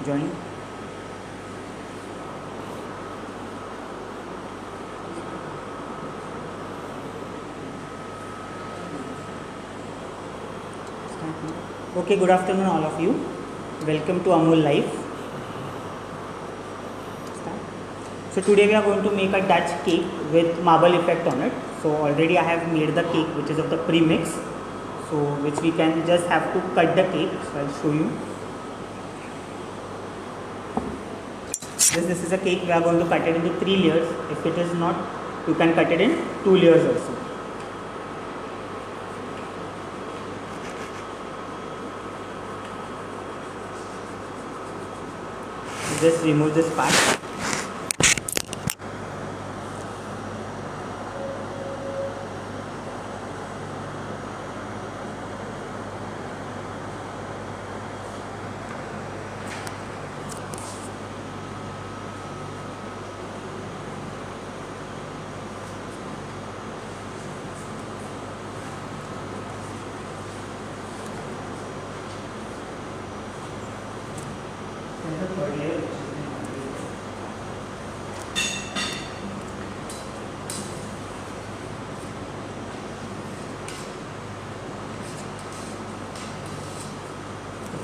join. Okay, good afternoon all of you. Welcome to Amul Live. So today we are going to make a Dutch cake with marble effect on it. So already I have made the cake which is of the premix. So which we can just have to cut the cake. So I'll show you. This is a cake. We are going to cut it into 3 layers. If it is not, you can cut it in 2 layers also. Just remove this part. The third layer, which is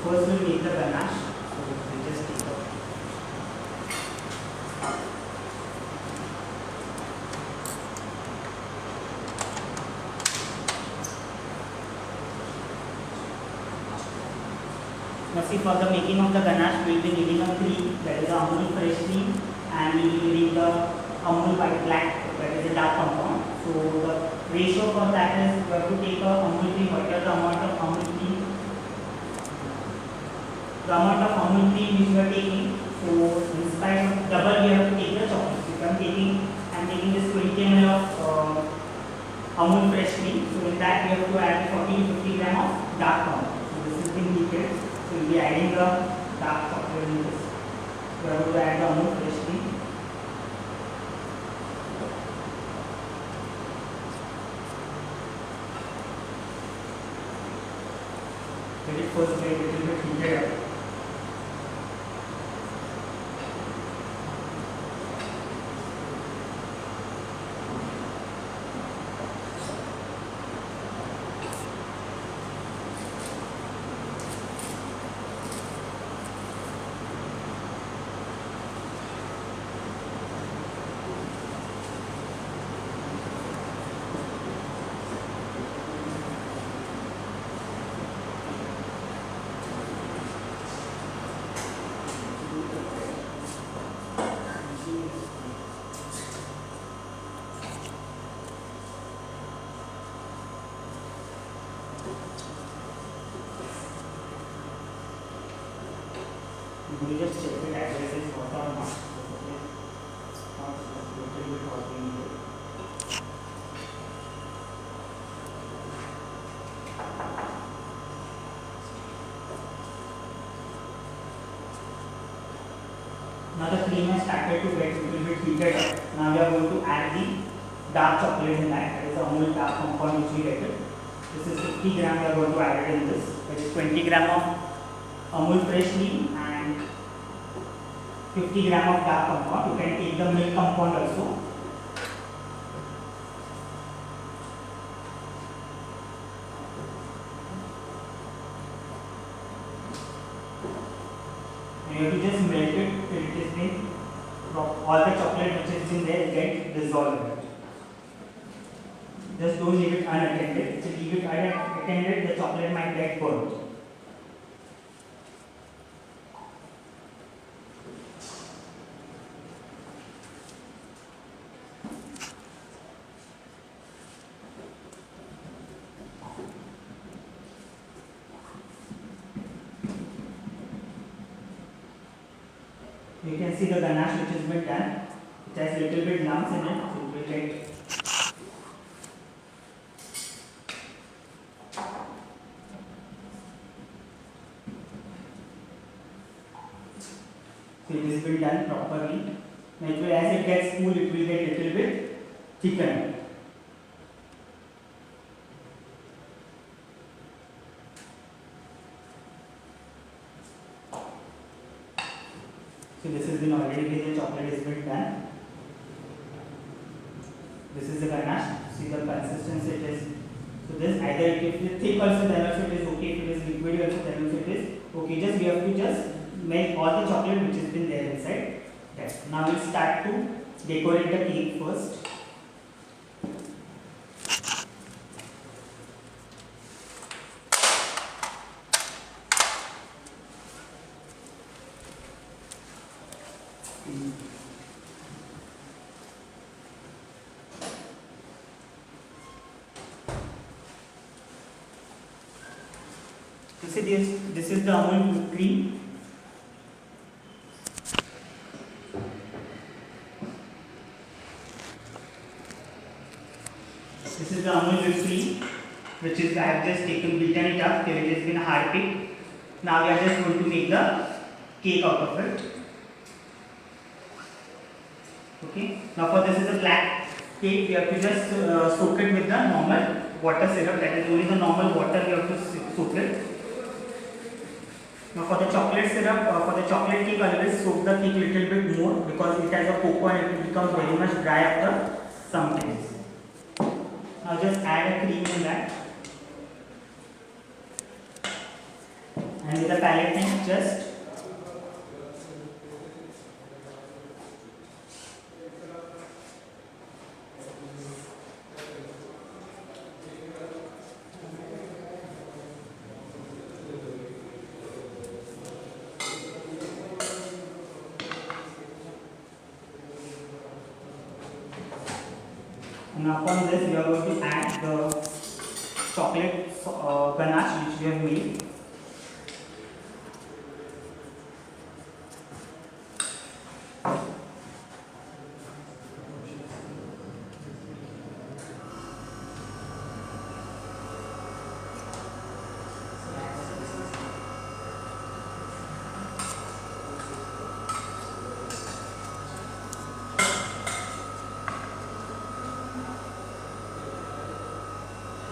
first we'll make the ganache. So we just take out. Now see, for the making of the ganache, we will be needing a cream, that is the Amul fresh cream, and we will be needing the Amul white black, that is the dark compound. So the ratio for that is you have to take a Amul cream, whatever the amount of Amul cream, which you are taking. So in spite of double, we have to take the chocolate. So I am taking this 20 ml of Amul fresh cream. So in that we have to add 40 to 50 gram of dark compound. So this is being heated. So we will be adding the dark chocolate in this. We are going to add the Amul fresh cream. Let it first get a little bit heated up. You just check the address is hot or not. Not a little bit hot in here. Now the cream has started to get a little bit heated up. Now we are going to add the dark chocolate in that. That is the Amul dark compound which we get it. This is 50 gram. We are going to add it in this. That is 20 gram of Amul fresh cream and 50 gram of dark compound. You can take the milk compound also. And you have to just melt it till it is been all the chocolate which is in there get dissolved. Just don't leave it unattended. If you leave it unattended, the chocolate might get burnt. You can see the ganache which has been done. It has little bit lumps in it, so it will get. So it has been done properly. Now as it gets cool, it will get little bit thickened. So this has been already been, the chocolate has been done. This is the ganache. See the consistency it is. So this either if it is thick also then also it is okay. If it is liquid also then also it is okay. Just we have to just make all the chocolate which has been there inside. Yes. Now we'll start to decorate the cake first. You see this is the Amul whipped cream. This is the Amul whipped cream, which is I have just beaten it up till it has been hard picked. Now we are just going to make the cake out of it. Okay. Now for this is a black cake, we have to just soak it with the normal water syrup. That is only the normal water we have to soak it. Now for the chocolate syrup, for the chocolate cake, always soak the cake little bit more because it has a cocoa and it will become very much dry after some times. Now just add a cream in that, and with the palette knife just and upon this we are going to add the chocolate ganache which we have made.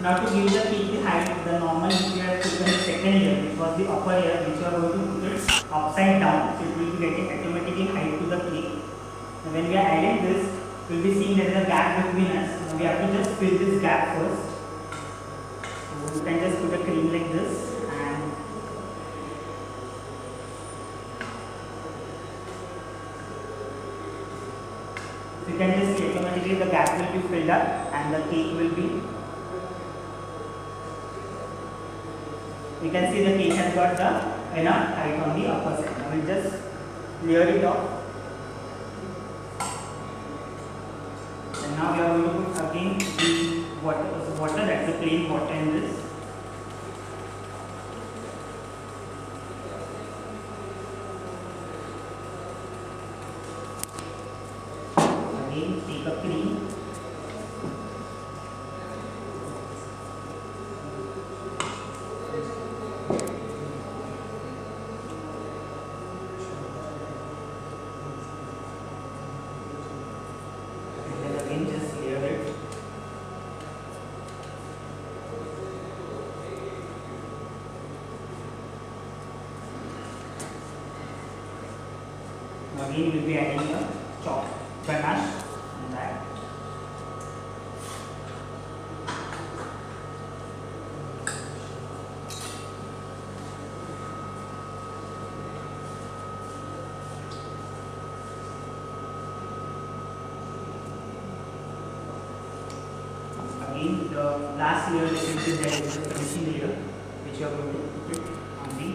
Now to give the cake the height, the normal which we have taken the second layer, which was the upper layer, which we are going to put it upside down, so it will be getting automatically height to the cake. And when we are adding this, we will be seeing there is a gap between us. Now we have to just fill this gap first. So you can just put a cream like this, and you can just see automatically the gap will be filled up and the cake will be. You can see the cake has got the enough height on the upper side. Now we'll just layer it off. And now we are going to put again the water, that's the plain water in this. Again take a cream. Again we will be adding the ganache in that. Again the last layer that is there is the finishing layer which you are going to put it on the.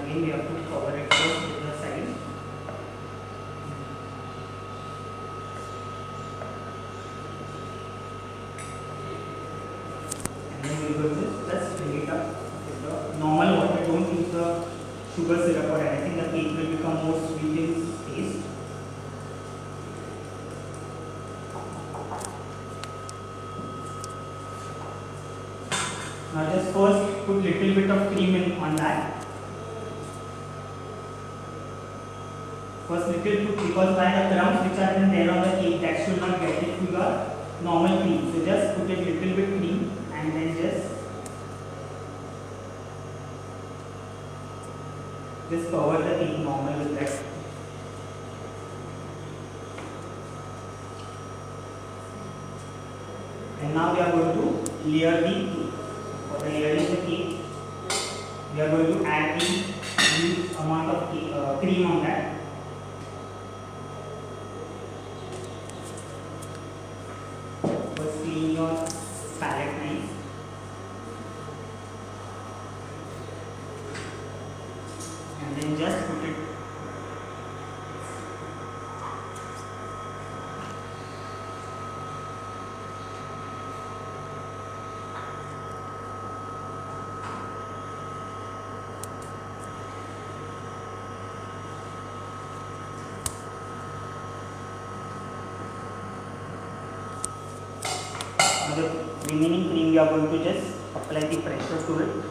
Again we have to cover it first with the side. And then we will just bring it up with the normal water. Don't use the sugar syrup or anything. The cake will become more sweet in taste. Now just first put little bit of cream in on that. First little put, because by the crumbs which are there on the cake, that should not get it to your normal cream. So just put a little bit cream and then just cover the cake normal with that. And now we are going to layer the cake. For the layering the cake, we are going to add the huge amount of cream on that. First clean your palette knife. And then just put it. Now the remaining cream we are going to just apply the pressure to it.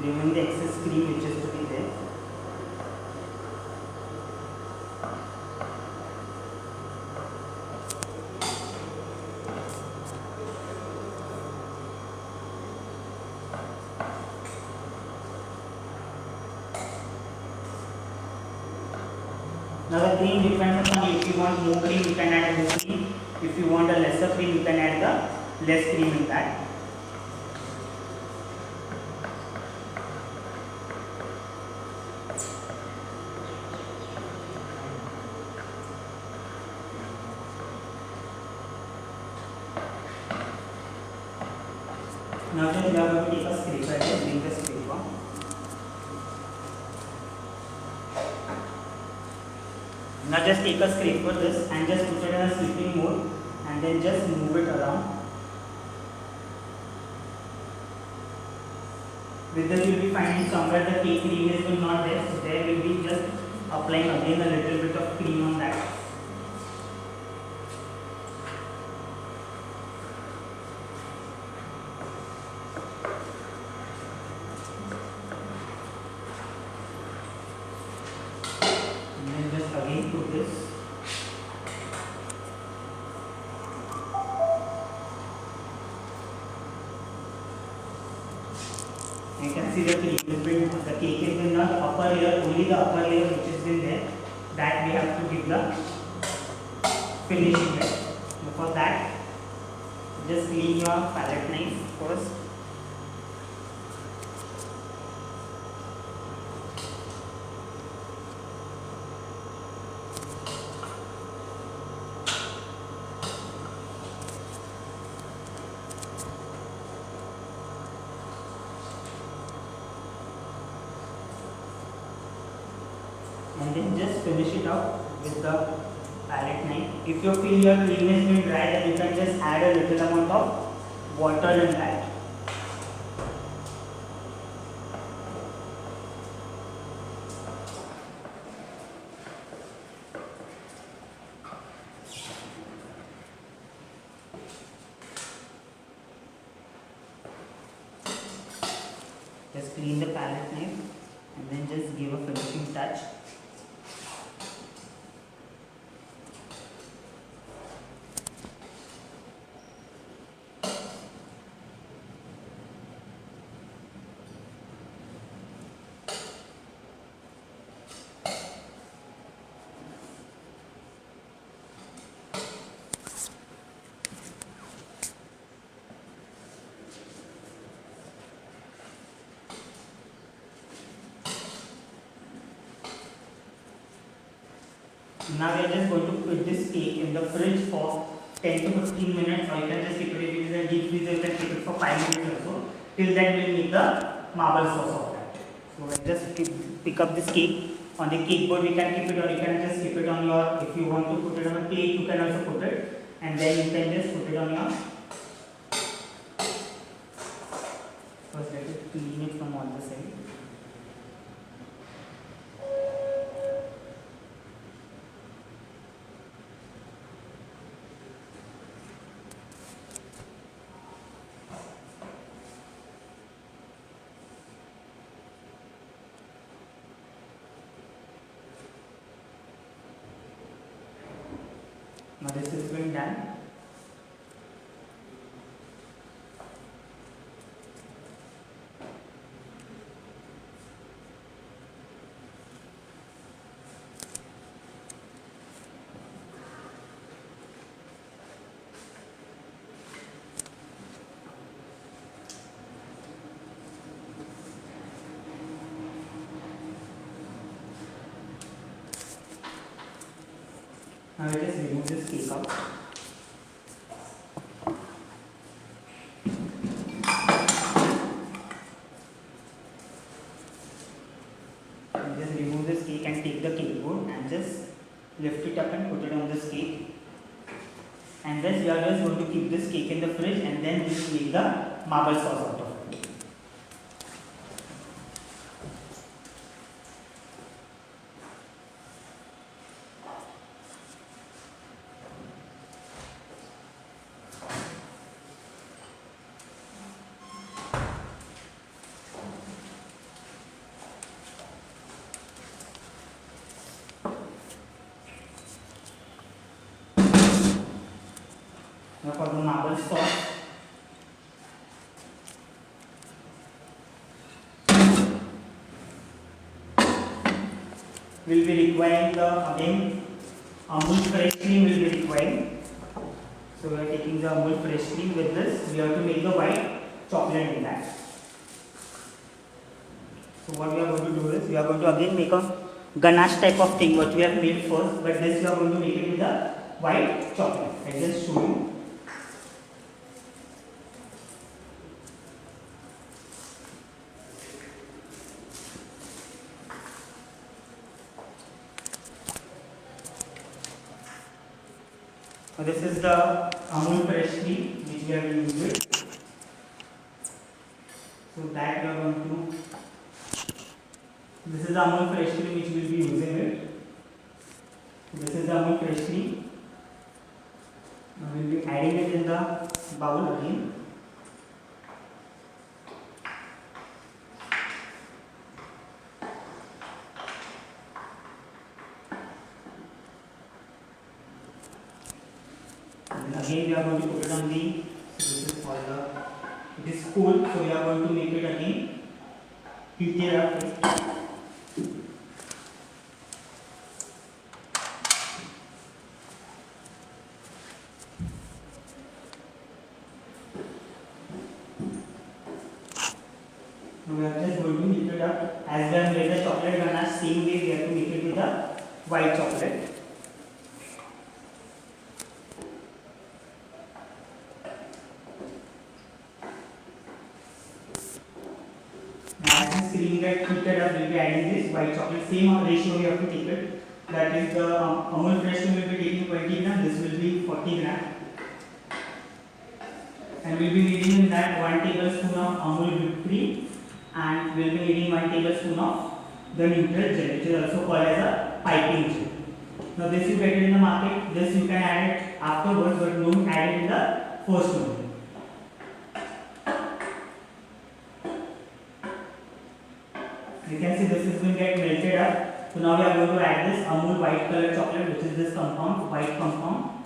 Remove the excess cream which is to be there. Now the cream depends upon you. If you want more cream, you can add more cream. If you want a lesser cream, you can add the less cream in that. Now just we are going to take a scraper. Just bring the scraper. Now just take a scraper this and just put it in a sweeping mode and then just move it around. With this you will be finding somewhere the cake cream is not there, so there will be just applying again a little bit of cream on that. Again put this. You can see the cake has been not the upper layer, only the upper layer which has been there, that we have to give the finishing touch. So for that, just clean your palette knife first. And then just finish it up with the palette knife. If you feel your cream has been dry, then you can just add a little amount of water in that. Just clean the palette knife and then just give a finishing touch. Now we are just going to put this cake in the fridge for 10 to 15 minutes, or you can just keep it in the deep freezer. You can keep it for 5 minutes or so. Till then we will make the marble sauce of that. So we'll just pick up this cake. On the cake board we can keep it, or you can just keep it on your, if you want to put it on a plate, you can also put it, and then you can just put it on your, first let it clean it from all the sides. Now this is been done. Now I just remove this cake out. And just remove this cake and take the cake board and just lift it up and put it on this cake. And then we are just going to keep this cake in the fridge and then just make the marble sauce out of it. Now for the marble sauce, we will be requiring the again Amul fresh cream will be required. So we are taking the Amul fresh cream. With this, we have to make the white chocolate in that. So what we are going to do is we are going to again make a ganache type of thing what we have made first, but this we are going to make it with the white chocolate. I just show you. Now this is the Amul fresh cream which we have used. So that we are going to. This is the Amul fresh cream which we will be using it. This is the Amul fresh cream. Now we will be adding it in the bowl again. And again we are going to put it on the. This is for the. It is cool, so we are going to make it again. Heat it up. We are just going to heat it up. As we have made the chocolate ganache, same way we have to make it with the white chocolate. As this cream gets heated up, we will be adding this white chocolate. Same ratio we have to take it. That is the Amul fresh cream will be taking 20 gram. This will be 40 gram. And we will be needing in that 1 tablespoon of Amul whipped cream. And we will be needing 1 tablespoon of the neutral gel, which is also called as a piping gel. Now this you get it in the market. This you can add it afterwards, but don't add it in the first one. You can see this is going to get melted up. So now we are going to add this Amul white color chocolate, which is this compound, white compound,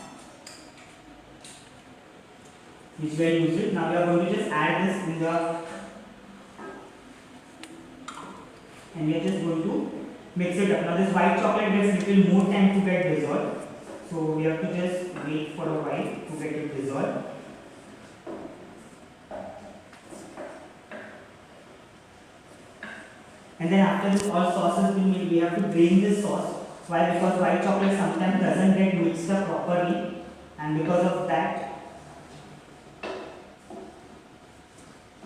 which we are using. Now we are going to just add this in the. And we are just going to mix it up. Now this white chocolate gets little more time to get dissolved. So we have to just wait for a while to get it dissolved. And then after this all sauces been made, we have to drain this sauce. Why? Because white chocolate sometimes doesn't get mixed up properly, and because of that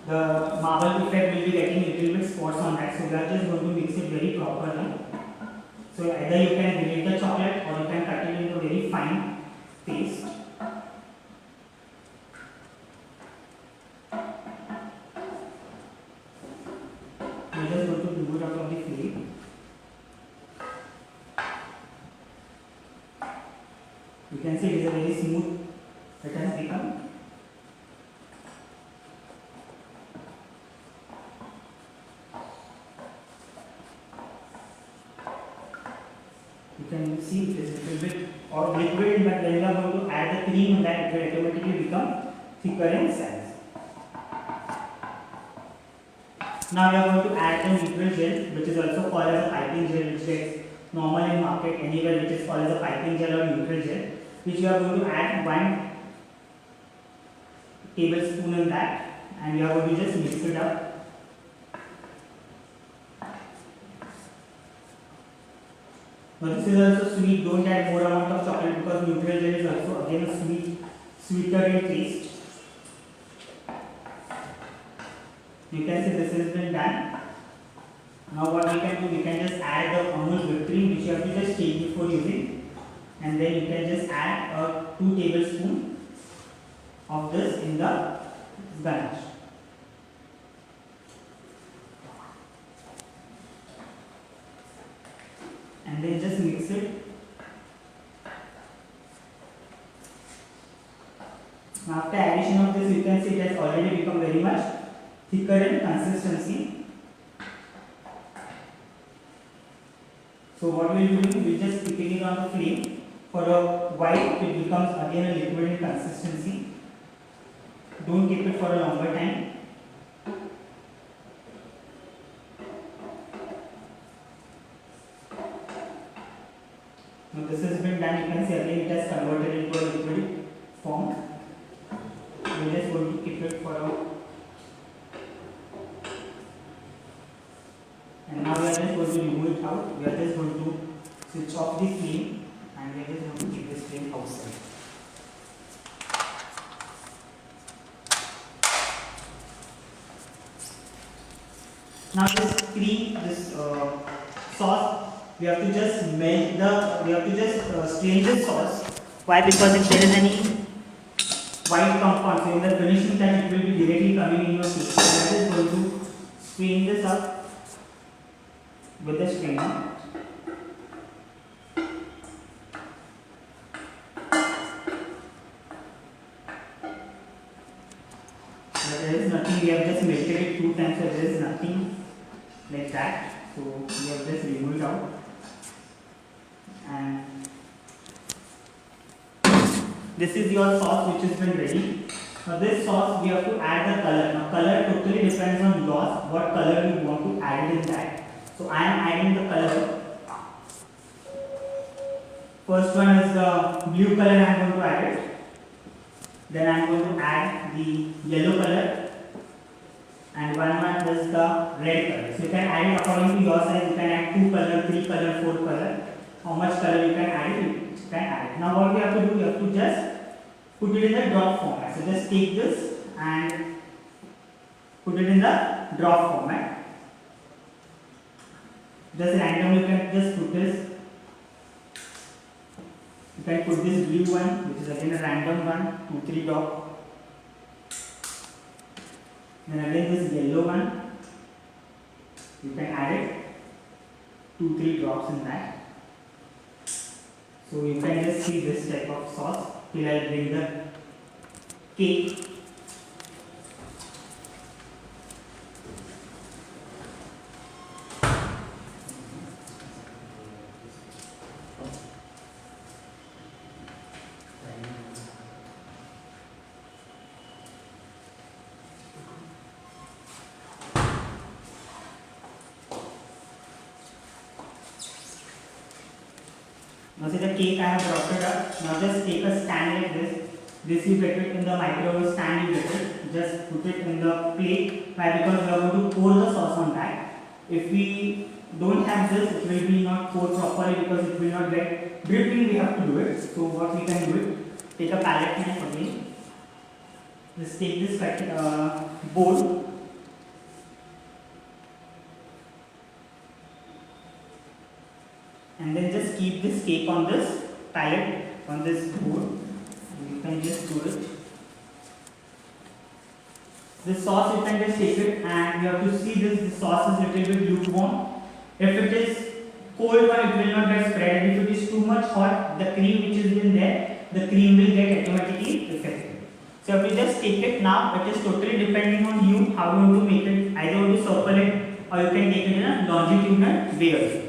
the marble effect will be getting little bit spots on that. So we are just going to mix it very properly. So either you can grate the chocolate or you can cut it into very fine paste. We are just going to remove it out of the flame. You can see it is a very smooth. It has become. You can see it is a little bit or liquid, but when you are cream in that, it will automatically become thicker in size. Now we are going to add the neutral gel, which is also called as a piping gel, which gets normal in market anywhere, which is called as a piping gel or neutral gel, which we are going to add 1 tablespoon in that, and we are going to just mix it up. Now this is also sweet, don't add more amount of chocolate because neutral gel is also again a sweeter in taste. You can see this has been done. Now what we can do, we can just add the Amul whipped cream, which you have to just take before using, and then you can just add 2 tablespoons of this in the ganache. And then just mix it. Now after addition of this, you can see it has already become very much thicker in consistency. So what we will do, we will just keep it on the flame for a while. It becomes again a liquid in consistency. Don't keep it for a longer time. Now this has been done. You can see again it has converted into a liquid form. We are just going to keep it for a. And now we are just going to remove it out. We are just going to switch off the flame, and we are just going to keep this flame outside. Now this cream, this sauce, we have to just melt the, we have to just strain this sauce. Why? Because if there is any white compound, so in the finishing time it will be directly coming in your cake. So we are just going to strain this up with the strainer. But there is nothing, we have just melted it 2 times, so there is nothing like that. So we have just removed it out. And this is your sauce which has been ready. Now this sauce we have to add the color. Now color totally depends on yours, what color you want to add in that. So I am adding the color. First one is the blue color, I am going to add it. Then I am going to add the yellow color. And one is the red color. So you can add it according to your size. You can add 2 color, 3 color, 4 color. How much color you can add it, you can add it. Now what we have to do, we have to just put it in the drop format. So just take this and put it in the drop format. Just randomly you can just put this. You can put this blue one, which is again a random one, 2, 3 drop. Then again this yellow one, you can add it 2, 3 drops in that. So you can just see this type of sauce till I bring the cake. Now see the cake I have brought it up. Now just take a stand like this. This you get it in the microwave stand, you get it. Just put it in the plate. Why? Because we are going to pour the sauce on that. If we don't have this, it will be not poured properly because it will not get dripping. We have to do it. So what we can do it, take a palette knife again. Just take this bowl. And then just keep this cake on this palette, on this board. You can just do it. This sauce you can just take it, and you have to see this. The sauce is little bit lukewarm. If it is cold one, it will not get spread. And if it is too much hot, the cream which is in there, the cream will get automatically affected. So you have to just take it now. It is totally depending on you how you want to make it. Either you want to circle it or you can take it in a longitudinal way also.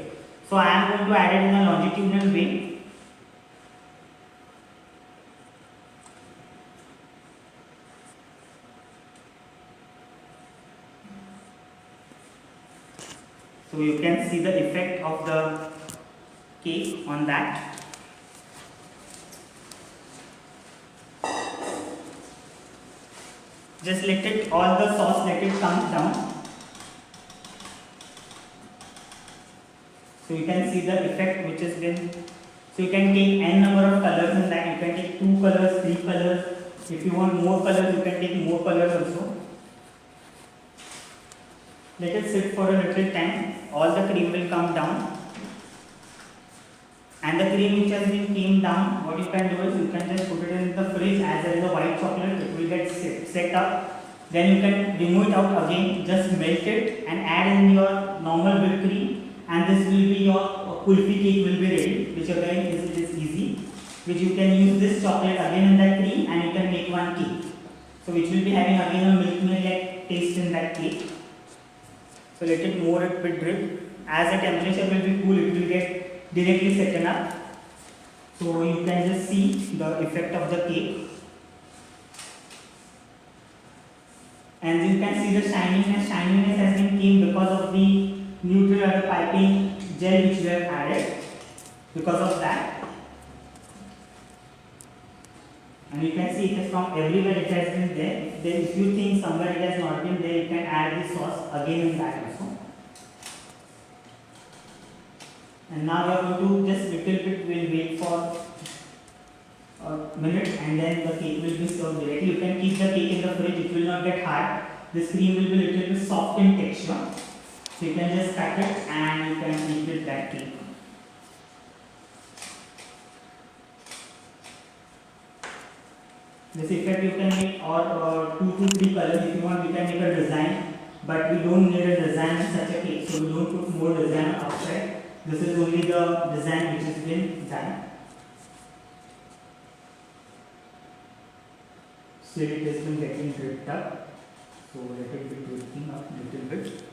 So I am going to add it in a longitudinal way. So you can see the effect of the cake on that. Just let it, all the sauce, let it come down. So you can see the effect which has been. So you can take n number of colors in that. You can take 2 colors, 3 colors. If you want more colors, you can take more colors also. Let it sit for a little time. All the cream will come down. And the cream which has been came down, what you can do is you can just put it in the fridge as there is a white chocolate, it will get set up. Then you can remove it out again, just melt it and add in your normal whipped cream, and this will be your kulfi cake will be ready, which again is easy, which you can use this chocolate again in that cream and you can make one cake. So which will be having again a milk like taste in that cake. So let it more it will drip. As the temperature will be cool, it will get directly settled up. So you can just see the effect of the cake. And you can see the shininess. Shininess has been came because of the neutral piping gel which we have added. Because of that. And you can see it is from everywhere it has been there. Then if you think somewhere it has not been there, you can add the sauce again in that also. And now we are going to just little bit, will wait for a minute and then the cake will be served directly. You can keep the cake in the fridge, it will not get hard. This cream will be little bit soft in texture. So you can just cut it and you can eat with that cake. This effect you can make or 2 to 3 colors. If you want, we can make a design, but we don't need a design in such a cake, so we don't put more design outside. This is only the design which has been done. Still it has been getting dripped up, so let it be dripping up a little bit.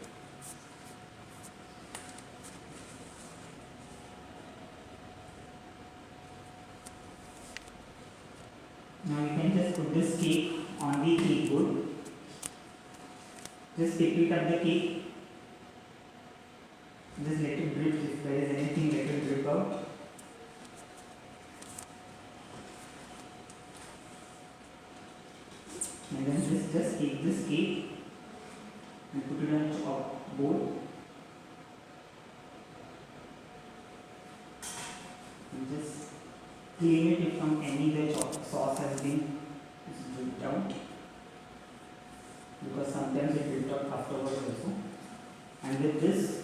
Now you can just put this cake on the cake board. Just pick it up the cake. Just let it drip. If there is anything, let it drip out. And then just take this cake and put it on a board. And just clean it if from any the sauce has been dripped out. Because sometimes it dripped out afterwards also. And with this,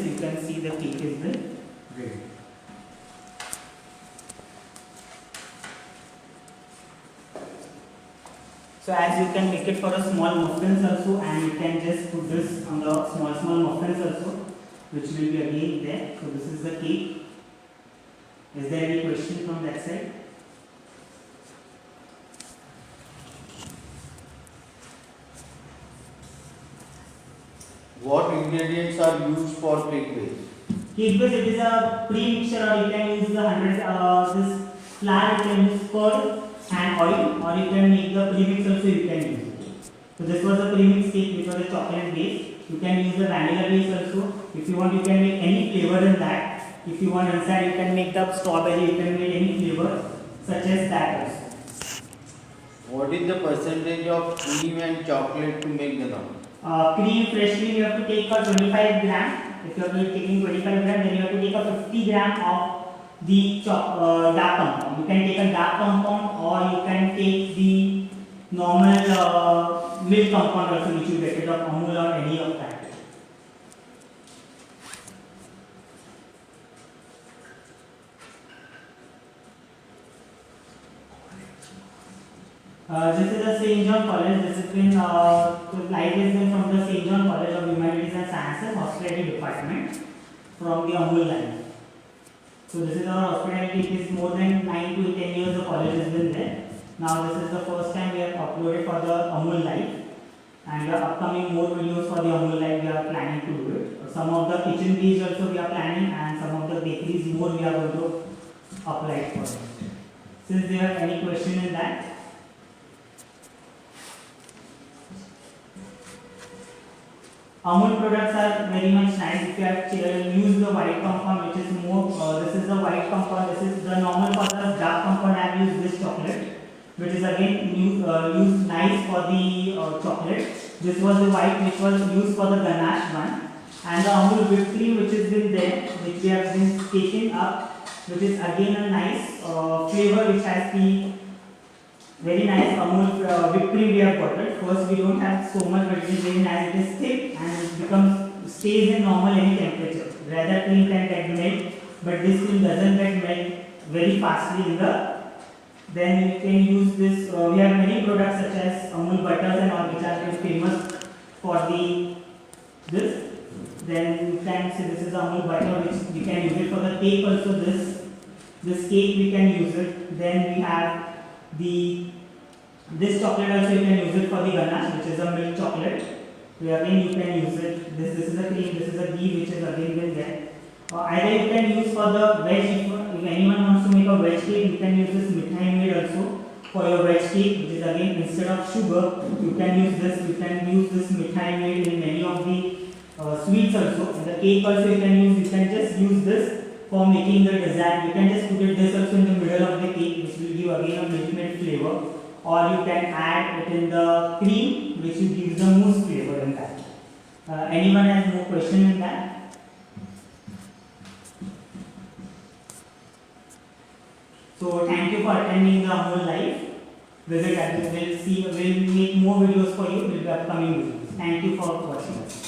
you can see the cake is been ready. So as you can make it for a small muffins also, and you can just put this on the small muffins also, which will be again there. So this is the cake. Is there any question from that side? What ingredients are used for cake base? Cake base, it is a pre-mixture, or you can use the 100 this flour you can use for and oil, or you can make the premix also you can use it. So this was a premix cake which was a chocolate base. You can use the vanilla base also. If you want, you can make any flavor in that. If you want inside, you can make the strawberry, you can make any flavor such as that also. What is the percentage of cream and chocolate to make the dough? Cream, fresh cream, you have to take a 25 gram. If you are taking 25 gram, then you have to take a 50 gram of the dark compound. You can take a dark compound, or you can take the normal milk compound also, which you get it of Amul or any of that. This is the St. John College. This has been light has been from the St. John College of Humanities and Sciences Hospitality Department from the Amul line. So this is our hospitality. It is more than 9 to 10 years the college has been there. Now this is the first time we have uploaded for the Amul Life, and we are upcoming more videos for the Amul Life. We are planning to do it. Some of the kitchen bees also we are planning, and some of the bakeries more we are going to apply for. Since there are any question in that. Amul products are very much nice. If you have used the white compound, which is more, this is the white compound, this is the normal for the dark compound. I have used this chocolate, which is again used nice for the chocolate. This was the white which was used for the ganache one, and the Amul whipped cream which has been there, which we have been taking up, which is again a nice flavor which has the very nice Amul whipped cream we have got it. First we don't have so much, but it is very nice. It is thick and it becomes stays in normal any temperature. Rather cream can get melt, but this cream doesn't get melt very fastly in the. Then you can use this. We have many products such as Amul butters and all which are very famous for the this. Then you can see this is Amul butter which we can use it for the cake also. This cake we can use it. Then we have this chocolate also you can use it for the ganache, which is a milk chocolate. Again you can use it. This is a cream. This is a ghee which is again been there. Either you can use for the veg. If anyone wants to make a veg cake, you can use this mithai made also for your veg cake, which is again instead of sugar, you can use this. You can use this mithai made in many of the sweets also. And the cake also you can use. You can just use this for making the dessert. You can just put this also in the middle of the cake, which will give again a milk flavor. Or you can add it in the cream, which will give the mousse flavor in that. Anyone has more question in that? So thank you for attending the Amul Live. Visit and we'll make more videos for you. Will be upcoming videos. Thank you for watching us.